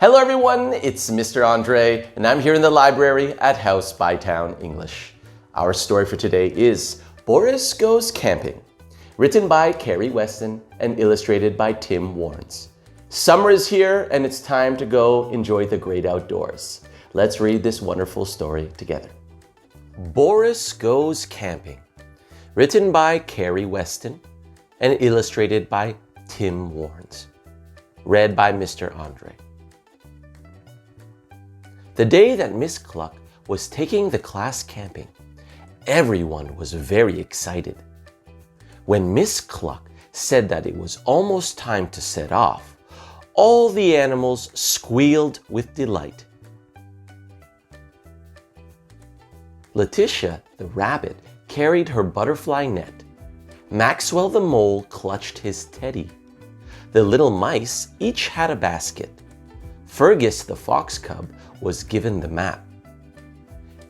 Hello everyone, it's Mr. Andre, and I'm here in the library at House by Town English. Our story for today is Boris Goes Camping, written by Carrie Weston and illustrated by Tim Warnes. Summer is here and it's time to go enjoy the great outdoors. Let's read this wonderful story together. Boris Goes Camping, written by Carrie Weston and illustrated by Tim Warnes. Read by Mr. Andre. The day that Miss Cluck was taking the class camping, everyone was very excited. When Miss Cluck said that it was almost time to set off, all the animals squealed with delight. Letitia, the rabbit, carried her butterfly net. Maxwell the mole clutched his teddy. The little mice each had a basket. Fergus the fox cub was given the map.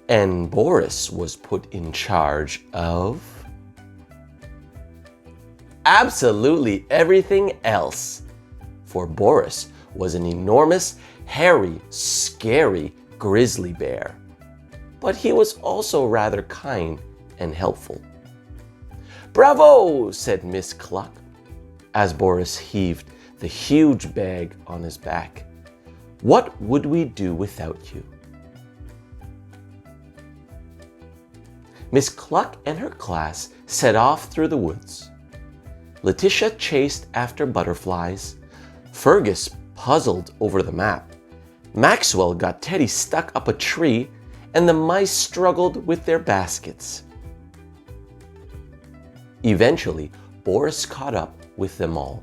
And Boris was put in charge of absolutely everything else. For Boris was an enormous, hairy, scary grizzly bear. But he was also rather kind and helpful. "Bravo!" said Miss Cluck, as Boris heaved the huge bag on his back. "What would we do without you?" Miss Cluck and her class set off through the woods. Letitia chased after butterflies. Fergus puzzled over the map. Maxwell got Teddy stuck up a tree, and the mice struggled with their baskets. Eventually, Boris caught up with them all.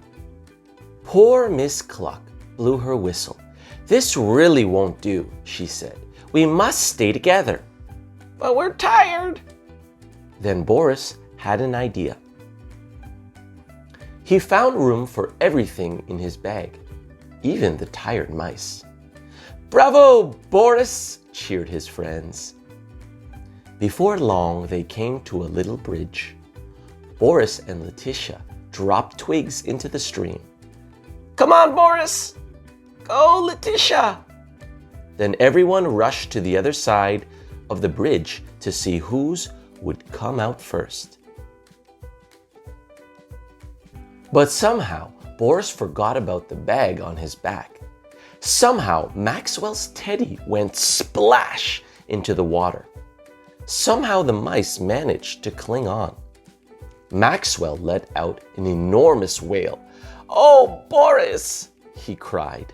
Poor Miss Cluck blew her whistle. "This really won't do," she said. "We must stay together." "But we're tired." Then Boris had an idea. He found room for everything in his bag, even the tired mice. "Bravo, Boris!" cheered his friends. Before long, they came to a little bridge. Boris and Letitia dropped twigs into the stream. "Come on, Boris!" "Go, Letitia!" Then everyone rushed to the other side of the bridge to see whose would come out first. But somehow, Boris forgot about the bag on his back. Somehow, Maxwell's teddy went splash into the water. Somehow, the mice managed to cling on. Maxwell let out an enormous wail. "Oh, Boris!" he cried.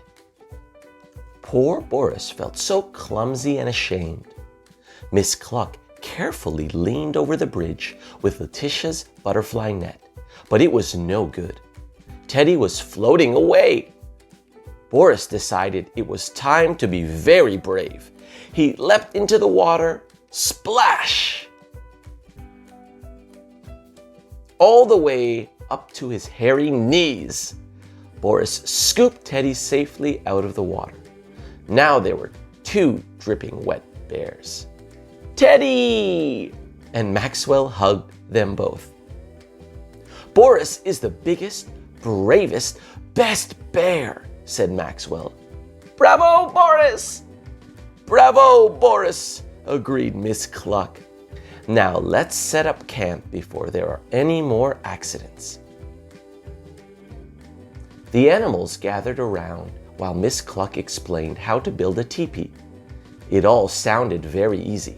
Poor Boris felt so clumsy and ashamed. Miss Cluck carefully leaned over the bridge with Letitia's butterfly net, but it was no good. Teddy was floating away. Boris decided it was time to be very brave. He leapt into the water, splash! All the way up to his hairy knees. Boris scooped Teddy safely out of the water. Now there were two dripping wet bears. "Teddy!" And Maxwell hugged them both. "Boris is the biggest, bravest, best bear," said Maxwell. "Bravo, Boris!" "Bravo, Boris!" agreed Miss Cluck. "Now let's set up camp before there are any more accidents." The animals gathered around while Miss Cluck explained how to build a teepee. It all sounded very easy.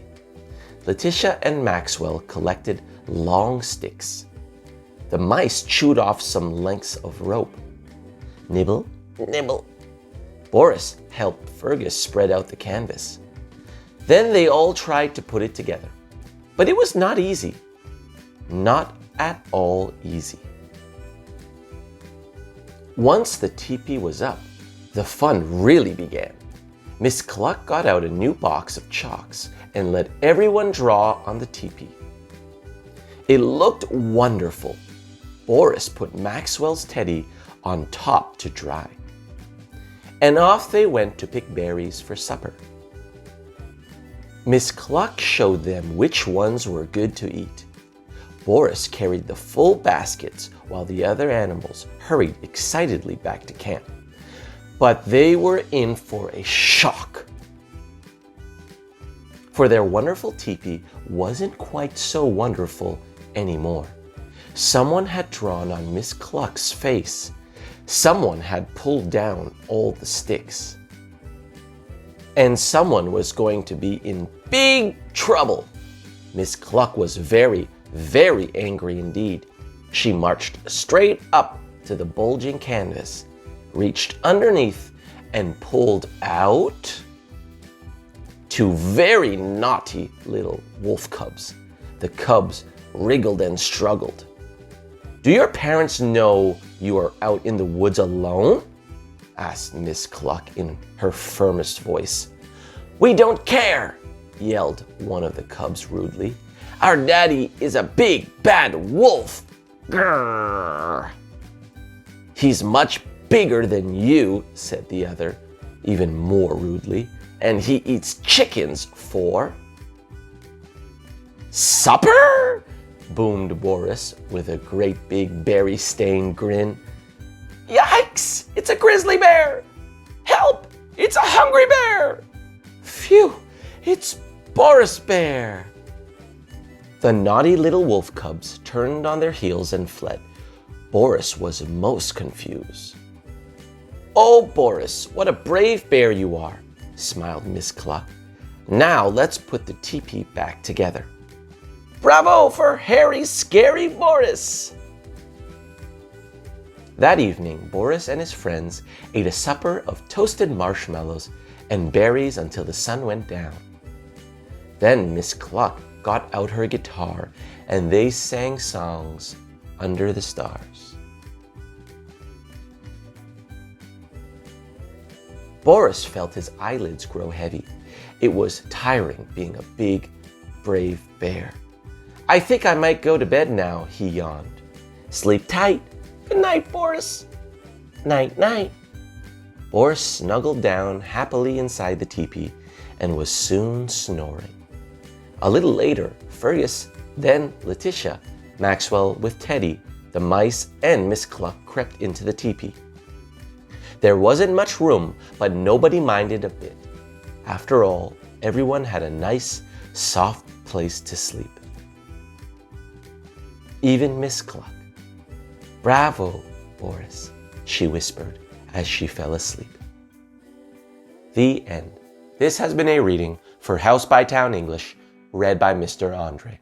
Letitia and Maxwell collected long sticks. The mice chewed off some lengths of rope. Nibble, nibble. Boris helped Fergus spread out the canvas. Then they all tried to put it together. But it was not easy. Not at all easy. Once the teepee was up, the fun really began. Miss Cluck got out a new box of chalks and let everyone draw on the teepee. It looked wonderful. Boris put Maxwell's teddy on top to dry. And off they went to pick berries for supper. Miss Cluck showed them which ones were good to eat. Boris carried the full baskets while the other animals hurried excitedly back to camp. But they were in for a shock. For their wonderful teepee wasn't quite so wonderful anymore. Someone had drawn on Miss Cluck's face. Someone had pulled down all the sticks. And someone was going to be in big trouble. Miss Cluck was very, very angry indeed. She marched straight up to the bulging canvas, reached underneath, and pulled out 2 very naughty little wolf cubs. The cubs wriggled and struggled. "Do your parents know you are out in the woods alone?" asked Miss Cluck in her firmest voice. "We don't care," yelled one of the cubs rudely. "Our daddy is a big, bad wolf. Grrr." "He's much bigger than you," said the other, even more rudely. "And he eats chickens for supper," boomed Boris with a great big berry-stained grin. "Yikes! It's a grizzly bear! Help! It's a hungry bear! Phew! It's Boris Bear!" The naughty little wolf cubs turned on their heels and fled. Boris was most confused. "Oh, Boris, what a brave bear you are," smiled Miss Cluck. "Now let's put the teepee back together." "Bravo for hairy, scary Boris!" That evening, Boris and his friends ate a supper of toasted marshmallows and berries until the sun went down. Then Miss Cluck got out her guitar and they sang songs under the stars. Boris felt his eyelids grow heavy. It was tiring being a big, brave bear. "I think I might go to bed now," he yawned. "Sleep tight. Good night, Boris." "Night, night." Boris snuggled down happily inside the teepee and was soon snoring. A little later, Fergus, then Letitia, Maxwell with Teddy, the mice, and Miss Cluck crept into the teepee. There wasn't much room, but nobody minded a bit. After all, everyone had a nice, soft place to sleep. Even Miss Cluck. "Bravo, Boris," she whispered as she fell asleep. The end. This has been a reading for House by Town English, read by Mr. Andre.